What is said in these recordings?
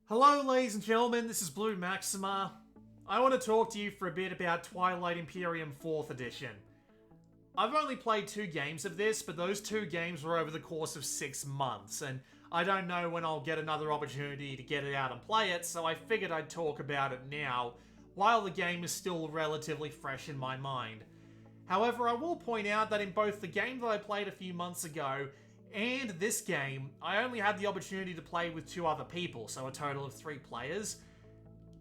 Hello ladies and gentlemen, this is Blue Maxima. I want to talk to you for a bit about Twilight Imperium 4th edition. I've only played 2 games of this, but those 2 games were over the course of 6 months, and I don't know when I'll get another opportunity to get it out and play it, so I figured I'd talk about it now, while the game is still relatively fresh in my mind. However, I will point out that in both the game that I played a few months ago and this game, I only had the opportunity to play with 2 other people, so a total of 3 players.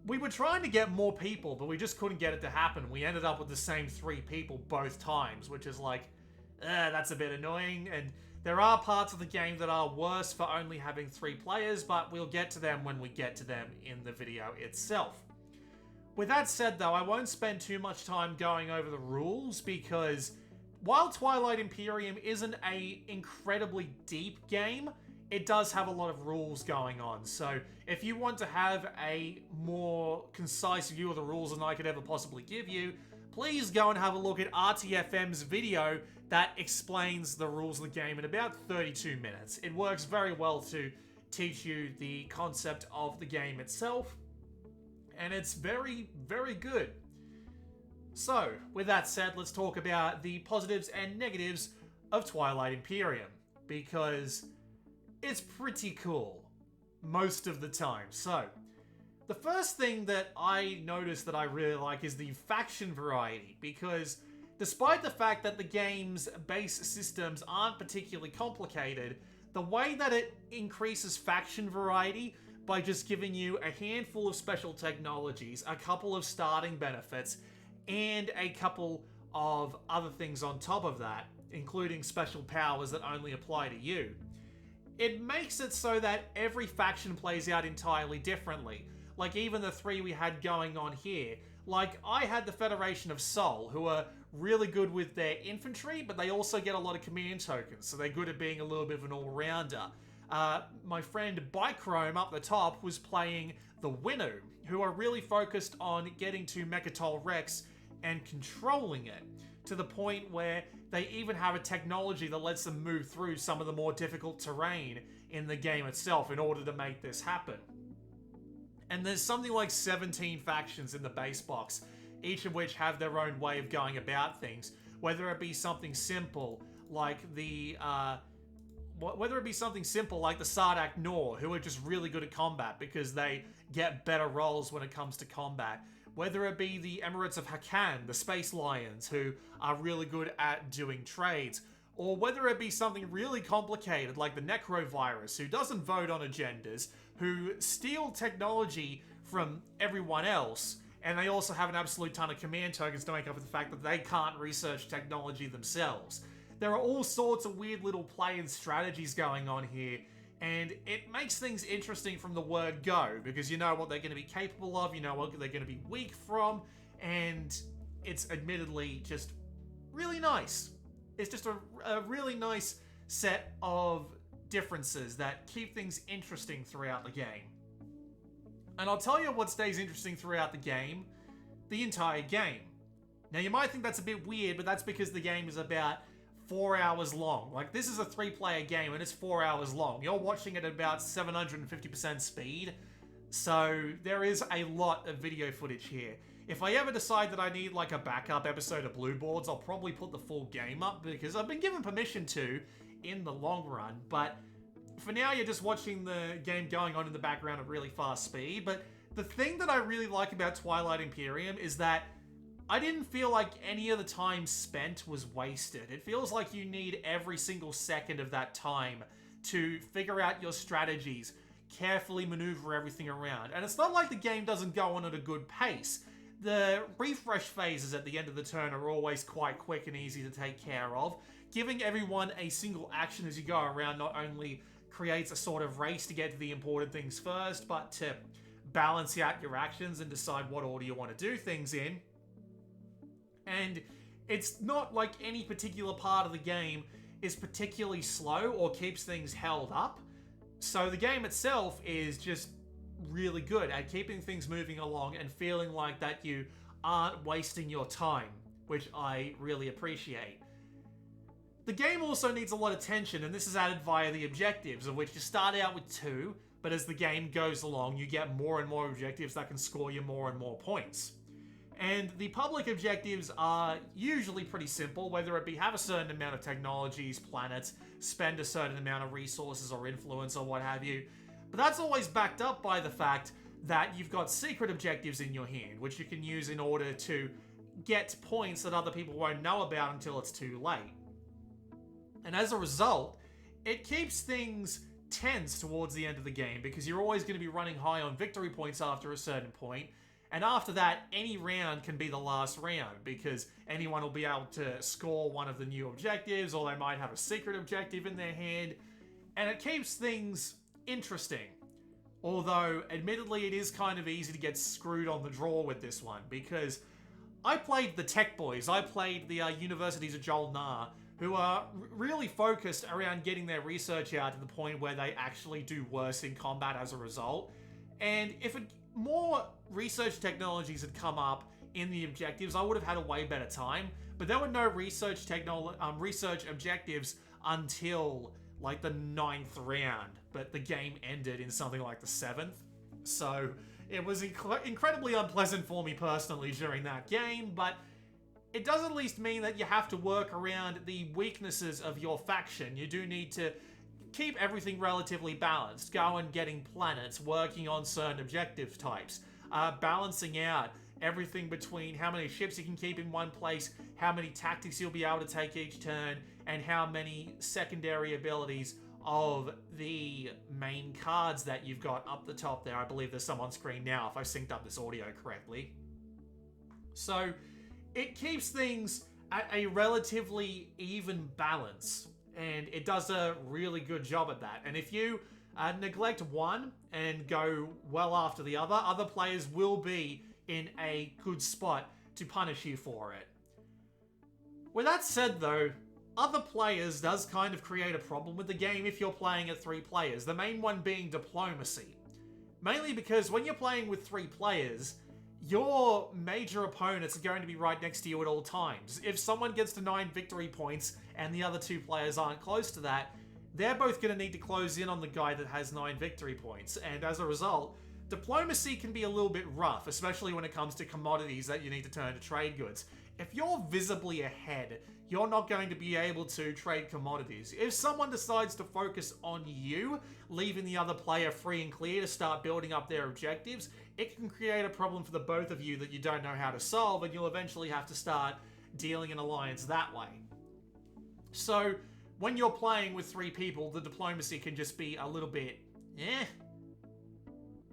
We were trying to get more people, but we just couldn't get it to happen. We ended up with the same 3 people both times, which is like, that's a bit annoying. And there are parts of the game that are worse for only having 3 players, but we'll get to them when we get to them in the video itself. With that said though, I won't spend too much time going over the rules because while Twilight Imperium isn't an incredibly deep game, it does have a lot of rules going on. So if you want to have a more concise view of the rules than I could ever possibly give you, please go and have a look at RTFM's video that explains the rules of the game in about 32 minutes. It works very well to teach you the concept of the game itself, and it's very, very good. So, with that said, let's talk about the positives and negatives of Twilight Imperium, because it's pretty cool most of the time. So, the first thing that I noticed that I really like is the faction variety, because despite the fact that the game's base systems aren't particularly complicated, the way that it increases faction variety by just giving you a handful of special technologies, a couple of starting benefits, and a couple of other things on top of that, including special powers that only apply to you. It makes it so that every faction plays out entirely differently. Like even the 3 we had going on here. Like I had the Federation of Sol, who are really good with their infantry, but they also get a lot of command tokens, so they're good at being a little bit of an all-rounder. My friend Bichrome up the top was playing the Winnu, who are really focused on getting to Mechatol Rex and controlling it, to the point where they even have a technology that lets them move through some of the more difficult terrain in the game itself in order to make this happen. And there's something like 17 factions in the base box, each of which have their own way of going about things, whether it be something simple like the Sardak Nor, who are just really good at combat because they get better rolls when it comes to combat. Whether it be the Emirates of Hakan, the Space Lions, who are really good at doing trades. Or whether it be something really complicated like the Necrovirus, who doesn't vote on agendas, who steal technology from everyone else, and they also have an absolute ton of command tokens to make up for the fact that they can't research technology themselves. There are all sorts of weird little play and strategies going on here, and it makes things interesting from the word go, because you know what they're going to be capable of, you know what they're going to be weak from, and it's admittedly just really nice. It's just a really nice set of differences that keep things interesting throughout the game. And I'll tell you what stays interesting throughout the game, the entire game. Now you might think that's a bit weird, but that's because the game is about 4 hours long. Like, this is a 3-player game and it's 4 hours long. You're watching it at about 750% speed, so there is a lot of video footage here. If I ever decide that I need like a backup episode of Blue Boards, I'll probably put the full game up because I've been given permission to in the long run, but for now you're just watching the game going on in the background at really fast speed. But the thing that I really like about Twilight Imperium is that I didn't feel like any of the time spent was wasted. It feels like you need every single second of that time to figure out your strategies, carefully maneuver everything around. And it's not like the game doesn't go on at a good pace. The refresh phases at the end of the turn are always quite quick and easy to take care of. Giving everyone a single action as you go around not only creates a sort of race to get to the important things first, but to balance out your actions and decide what order you want to do things in. And it's not like any particular part of the game is particularly slow or keeps things held up. So the game itself is just really good at keeping things moving along and feeling like that you aren't wasting your time, which I really appreciate. The game also needs a lot of tension, and this is added via the objectives, of which you start out with 2, but as the game goes along, you get more and more objectives that can score you more and more points. And the public objectives are usually pretty simple, whether it be have a certain amount of technologies, planets, spend a certain amount of resources or influence or what have you. But that's always backed up by the fact that you've got secret objectives in your hand, which you can use in order to get points that other people won't know about until it's too late. And as a result, it keeps things tense towards the end of the game because you're always going to be running high on victory points after a certain point. And after that, any round can be the last round because anyone will be able to score one of the new objectives, or they might have a secret objective in their hand. And it keeps things interesting. Although, admittedly, it is kind of easy to get screwed on the draw with this one because I played the Tech Boys. I played the Universities of Jolnar, who are really focused around getting their research out to the point where they actually do worse in combat as a result. And if more research technologies had come up in the objectives, I would have had a way better time. But there were no research objectives until like the 9th round, but the game ended in something like the 7th. So it was incredibly unpleasant for me personally during that game, but it does at least mean that you have to work around the weaknesses of your faction. You do need to keep everything relatively balanced, go and getting planets, working on certain objective types, balancing out everything between how many ships you can keep in one place, how many tactics you'll be able to take each turn, and how many secondary abilities of the main cards that you've got up the top there. I believe there's some on screen now if I synced up this audio correctly. So it keeps things at a relatively even balance, and it does a really good job at that. And if you neglect one and go well after the other players will be in a good spot to punish you for it. With that said though, other players does kind of create a problem with the game if you're playing at 3 players, the main one being diplomacy. Mainly because when you're playing with 3 players, your major opponents are going to be right next to you at all times. If someone gets to 9 victory points and the other 2 players aren't close to that, they're both going to need to close in on the guy that has 9 victory points, and as a result, diplomacy can be a little bit rough, especially when it comes to commodities that you need to turn to trade goods. If you're visibly ahead, you're not going to be able to trade commodities. If someone decides to focus on you, leaving the other player free and clear to start building up their objectives, it can create a problem for the both of you that you don't know how to solve, and you'll eventually have to start dealing an alliance that way. So, when you're playing with 3 people, the diplomacy can just be a little bit, eh.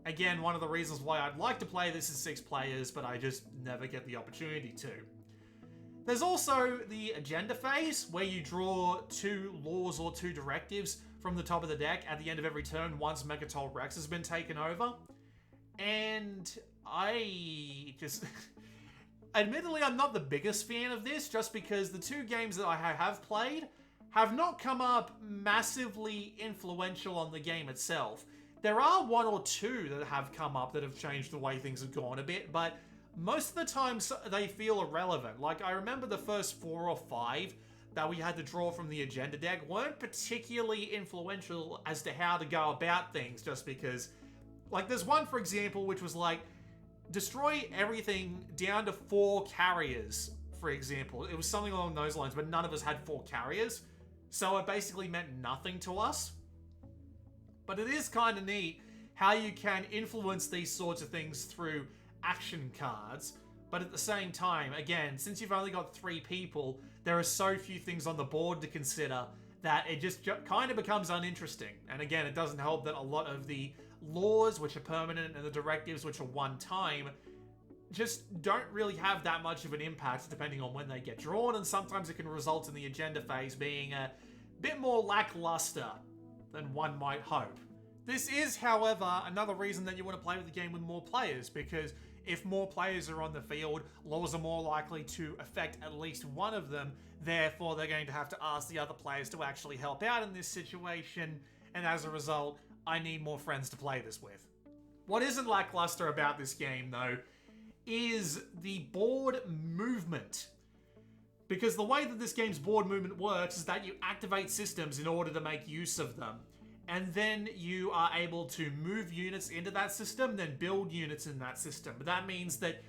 Again, one of the reasons why I'd like to play this is 6 players, but I just never get the opportunity to. There's also the agenda phase, where you draw 2 laws or 2 directives from the top of the deck at the end of every turn once Megatol Rex has been taken over. And I just... Admittedly, I'm not the biggest fan of this, just because the 2 games that I have played have not come up massively influential on the game itself. There are 1 or 2 that have come up that have changed the way things have gone a bit, but most of the times they feel irrelevant. Like, I remember the first 4 or 5 that we had to draw from the agenda deck weren't particularly influential as to how to go about things, just because... Like, there's one, for example, which was like, destroy everything down to 4 carriers, for example. It was something along those lines, but none of us had 4 carriers, so it basically meant nothing to us. But it is kind of neat how you can influence these sorts of things through action cards, but at the same time, again, since you've only got 3 people, there are so few things on the board to consider that it just kind of becomes uninteresting. And again, it doesn't help that a lot of the laws, which are permanent, and the directives, which are one time, just don't really have that much of an impact depending on when they get drawn, and sometimes it can result in the agenda phase being a bit more lackluster than one might hope. This is, however, another reason that you want to play with the game with more players, because if more players are on the field, laws are more likely to affect at least one of them, therefore they're going to have to ask the other players to actually help out in this situation, and as a result, I need more friends to play this with. What isn't lackluster about this game, though, is the board movement. Because the way that this game's board movement works is that you activate systems in order to make use of them. and then you are able to move units into that system, then build units in that system. But that means that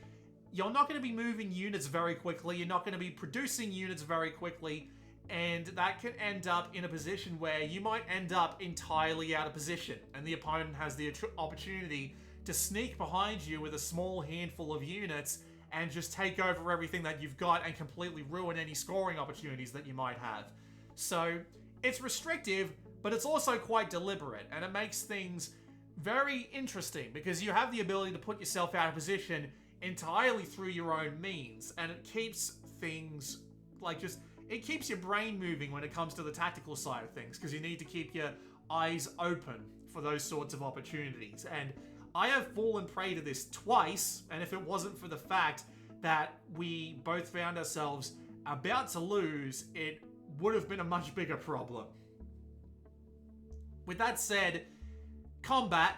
you're not going to be moving units very quickly, you're not going to be producing units very quickly, and that can end up in a position where you might end up entirely out of position, and the opponent has the opportunity to sneak behind you with a small handful of units and just take over everything that you've got and completely ruin any scoring opportunities that you might have. So it's restrictive, but it's also quite deliberate, and it makes things very interesting because you have the ability to put yourself out of position entirely through your own means, and it keeps things like it keeps your brain moving when it comes to the tactical side of things, because you need to keep your eyes open for those sorts of opportunities. And I have fallen prey to this twice, and if it wasn't for the fact that we both found ourselves about to lose, it would have been a much bigger problem. With that said, combat.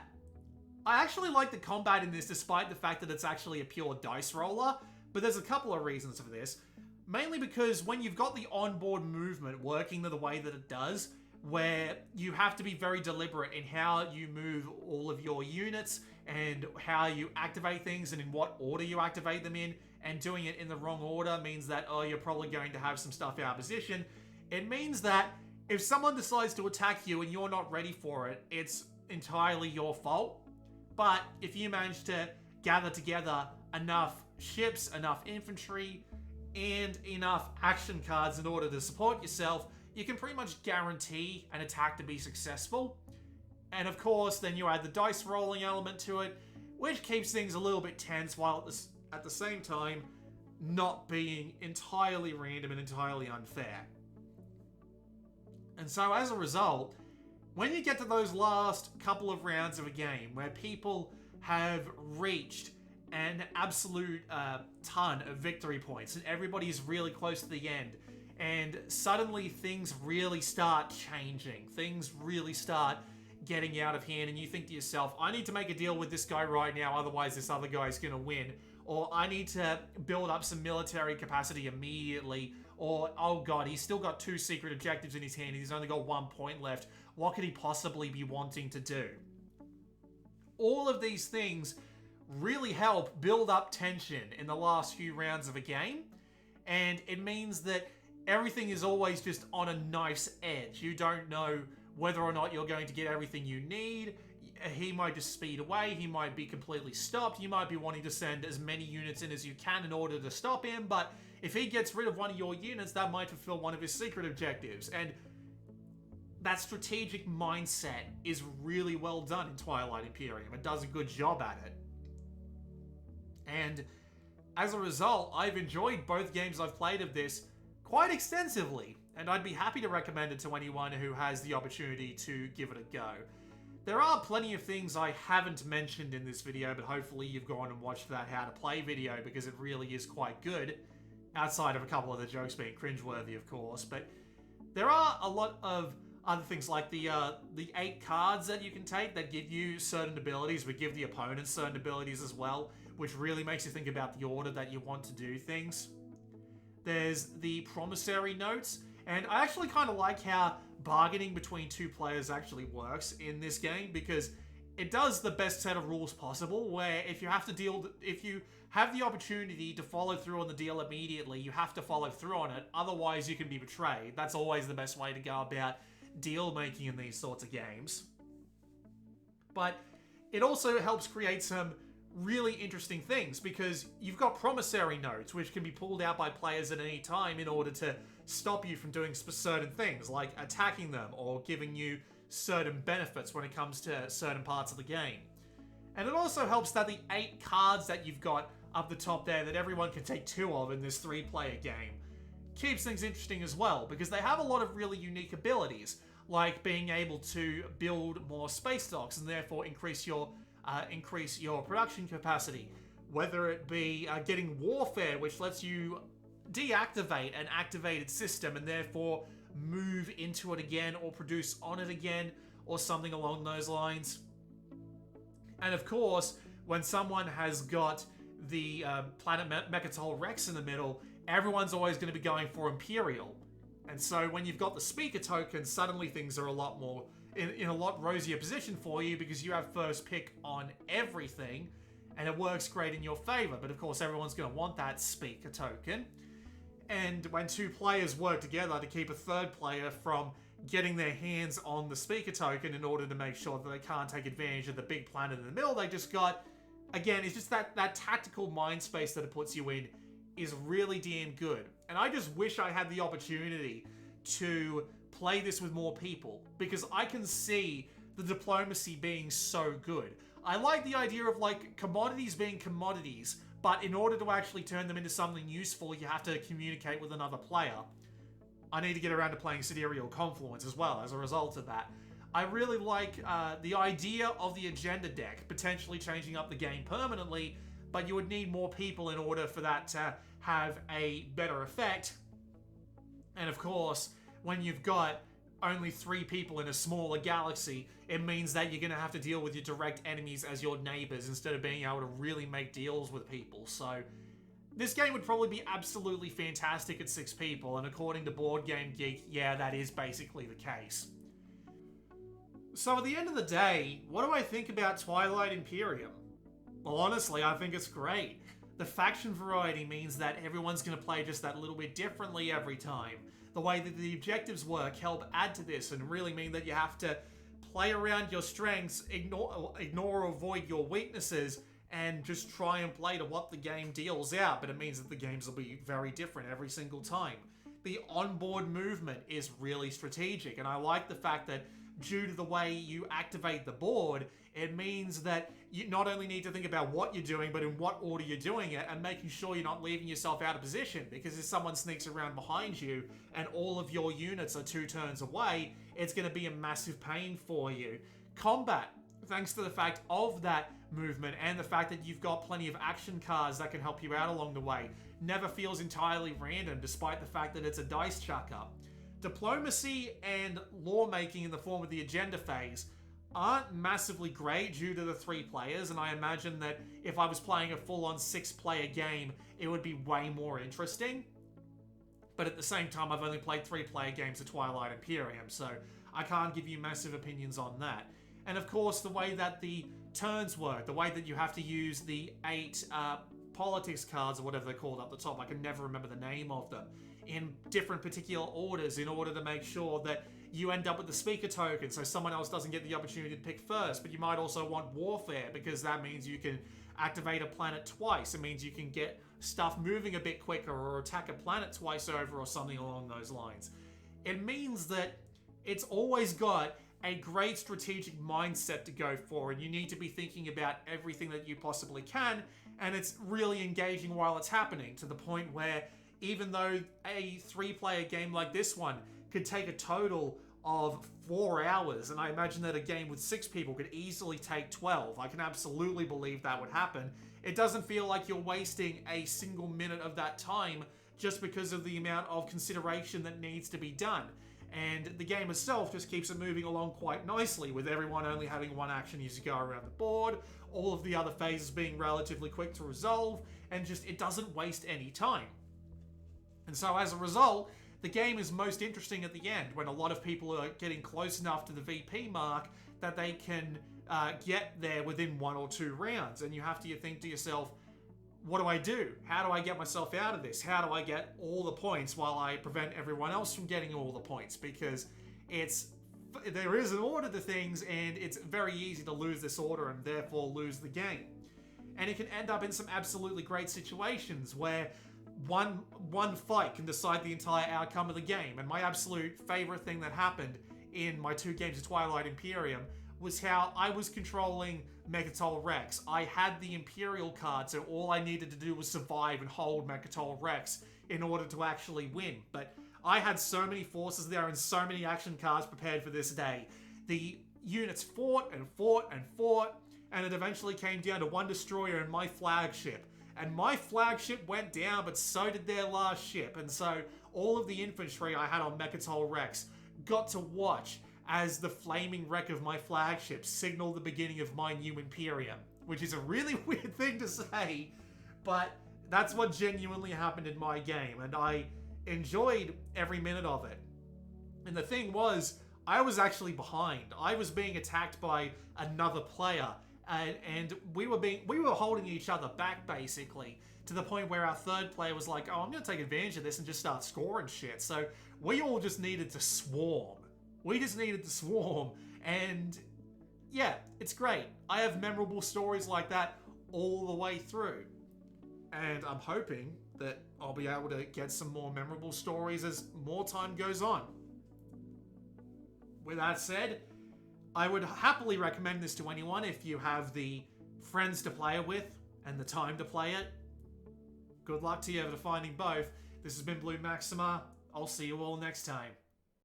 I actually like the combat in this despite the fact that it's actually a pure dice roller, but there's a couple of reasons for this. Mainly because when you've got the onboard movement working the way that it does, where you have to be very deliberate in how you move all of your units and how you activate things and in what order you activate them in, and doing it in the wrong order means that, oh, you're probably going to have some stuff out of position. It means that if someone decides to attack you and you're not ready for it, it's entirely your fault. But if you manage to gather together enough ships, enough infantry, and enough action cards in order to support yourself, you can pretty much guarantee an attack to be successful. And of course, then you add the dice rolling element to it, which keeps things a little bit tense while at the same time not being entirely random and entirely unfair. And so as a result, when you get to those last couple of rounds of a game where people have reached an absolute ton of victory points and everybody's really close to the end, and suddenly things really start changing, things really start getting out of hand, and you think to yourself, I need to make a deal with this guy right now, otherwise this other guy's gonna win, or I need to build up some military capacity immediately, or oh god, he's still got 2 secret objectives in his hand and he's only got 1 point left. What could he possibly be wanting to do? All of these things really help build up tension in the last few rounds of a game, and it means that everything is always just on a knife's edge. You don't know whether or not you're going to get everything you need. He might just speed away, he might be completely stopped, you might be wanting to send as many units in as you can in order to stop him, but if he gets rid of one of your units, that might fulfill one of his secret objectives. And that strategic mindset is really well done in Twilight Imperium. It does a good job at it. And as a result, I've enjoyed both games I've played of this quite extensively, and I'd be happy to recommend it to anyone who has the opportunity to give it a go. There are plenty of things I haven't mentioned in this video, but hopefully you've gone and watched that how to play video, because it really is quite good, outside of a couple of the jokes being cringeworthy, of course. But there are a lot of other things like the 8 cards that you can take that give you certain abilities, but give the opponent certain abilities as well, which really makes you think about the order that you want to do things. There's the Promissory Notes, and I actually kind of like how bargaining between 2 players actually works in this game, because it does the best set of rules possible, where if you have the opportunity to follow through on the deal immediately, you have to follow through on it, otherwise you can be betrayed. That's always the best way to go about deal making in these sorts of games. But it also helps create some really interesting things, because you've got promissory notes which can be pulled out by players at any time in order to stop you from doing certain things, like attacking them or giving you certain benefits when it comes to certain parts of the game. And it also helps that the 8 cards that you've got up the top there that everyone can take 2 of in this 3-player game keeps things interesting as well, because they have a lot of really unique abilities, like being able to build more space docks and therefore increase your production capacity, whether it be getting warfare, which lets you deactivate an activated system and therefore move into it again or produce on it again, or something along those lines. And of course, when someone has got the planet Mechatol Rex in the middle, everyone's always going to be going for Imperial. And so when you've got the speaker token, suddenly things are a lot more in a lot rosier position for you because you have first pick on everything, and it works great in your favor. But of course, everyone's going to want that speaker token. And when two players work together to keep a third player from getting their hands on the speaker token in order to make sure that they can't take advantage of the big planet in the middle they just got, again, it's just that tactical mind space that it puts you in is really damn good. And I just wish I had the opportunity to play this with more people, because I can see the diplomacy being so good. I like the idea of like commodities being commodities, but in order to actually turn them into something useful, you have to communicate with another player. I need to get around to playing Sidereal Confluence as well as a result of that. I really like the idea of the agenda deck potentially changing up the game permanently, but you would need more people in order for that to have a better effect. And of course, when you've got only 3 people in a smaller galaxy, it means that you're going to have to deal with your direct enemies as your neighbors instead of being able to really make deals with people. So this game would probably be absolutely fantastic at 6 people, and according to Board Game Geek, yeah, that is basically the case. So at the end of the day, what do I think about Twilight Imperium? Well, honestly, I think it's great. The faction variety means that everyone's going to play just that little bit differently every time. The way that the objectives work help add to this and really mean that you have to play around your strengths, ignore or avoid your weaknesses, and just try and play to what the game deals out, but it means that the games will be very different every single time. The onboard movement is really strategic, and I like the fact that due to the way you activate the board, it means that you not only need to think about what you're doing, but in what order you're doing it, and making sure you're not leaving yourself out of position, because if someone sneaks around behind you and all of your units are 2 turns away, it's going to be a massive pain for you. Combat, thanks to the fact of that movement and the fact that you've got plenty of action cards that can help you out along the way, never feels entirely random despite the fact that it's a dice chucker. Diplomacy and lawmaking in the form of the agenda phase aren't massively great due to the 3 players, and I imagine that if I was playing a full-on 6-player game, it would be way more interesting. But at the same time, I've only played 3-player games of Twilight Imperium, so I can't give you massive opinions on that. And of course, the way that the turns work, the way that you have to use the 8 politics cards, or whatever they're called up the top, I can never remember the name of them, in different particular orders in order to make sure that you end up with the speaker token so someone else doesn't get the opportunity to pick first. But you might also want warfare, because that means you can activate a planet twice. It means you can get stuff moving a bit quicker or attack a planet twice over or something along those lines. It means that it's always got a great strategic mindset to go for, and you need to be thinking about everything that you possibly can, and it's really engaging while it's happening, to the point where even though a 3-player game like this one could take a total of 4 hours, and I imagine that a game with 6 people could easily take 12. I can absolutely believe that would happen. It doesn't feel like you're wasting a single minute of that time just because of the amount of consideration that needs to be done. And the game itself just keeps it moving along quite nicely, with everyone only having 1 action as you go around the board, all of the other phases being relatively quick to resolve, and just it doesn't waste any time. And so as a result, the game is most interesting at the end, when a lot of people are getting close enough to the VP mark that they can get there within 1 or 2 rounds. And you have to think to yourself, what do I do? How do I get myself out of this? How do I get all the points while I prevent everyone else from getting all the points? Because there is an order to things, and it's very easy to lose this order and therefore lose the game. And it can end up in some absolutely great situations where one fight can decide the entire outcome of the game. And my absolute favorite thing that happened in my 2 games of Twilight Imperium was how I was controlling Mechatol Rex. I had the Imperial card, so all I needed to do was survive and hold Mechatol Rex in order to actually win. But I had so many forces there and so many action cards prepared for this day. The units fought and fought and fought, and it eventually came down to 1 destroyer and my flagship. And my flagship went down, but so did their last ship. And so all of the infantry I had on Mechatol Rex got to watch as the flaming wreck of my flagship signaled the beginning of my new Imperium. Which is a really weird thing to say, but that's what genuinely happened in my game. And I enjoyed every minute of it. And the thing was, I was actually behind. I was being attacked by another player, and we were holding each other back basically, to the point where our third player was like, "Oh, I'm gonna take advantage of this and just start scoring shit." So we all just needed to swarm. We just needed to swarm, and yeah, it's great. I have memorable stories like that all the way through, and I'm hoping that I'll be able to get some more memorable stories as more time goes on. With that said, I would happily recommend this to anyone if you have the friends to play it with and the time to play it. Good luck to you for finding both. This has been Blue Maxima. I'll see you all next time.